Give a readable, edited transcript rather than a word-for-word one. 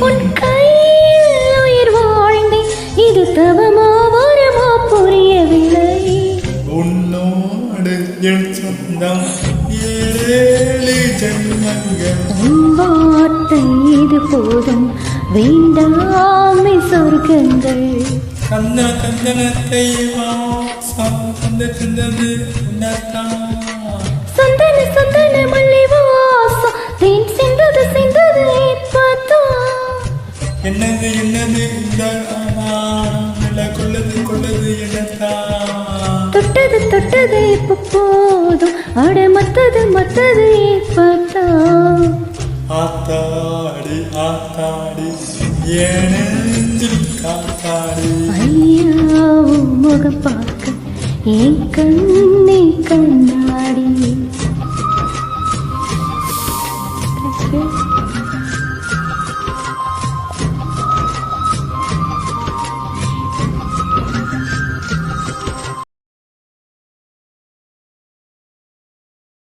உன் கையில் உயிர் வாழ்ந்தேன், இது தவமா வரமா புரியவில்லை. உன்னோடு என் சொந்தம் ஏழு ஜென்மங்கள். உன் வார்த்தை இது போதும், வேண்டாமே சொர்க்கங்கள். கந்த கந்தனத்தை வாசம் தந்தது உன்னத்தான். சந்தன சந்தன மல்லி வாசம் தேன் சிந்தது சிந்தது இப்பதான். என்னது என்னது இந்த ஆமாம் கொள்ளது கொள்ளது என்னத்தான். தொட்டது தொட்டது இப்ப போதும், அட மத்தது மத்தது இப்பதான். ஆத்தாடி ஆத்தாடி ஏனெஞ்சில் காத்தாடி. ஐயா உன் முகம் பார்க்க என் கண்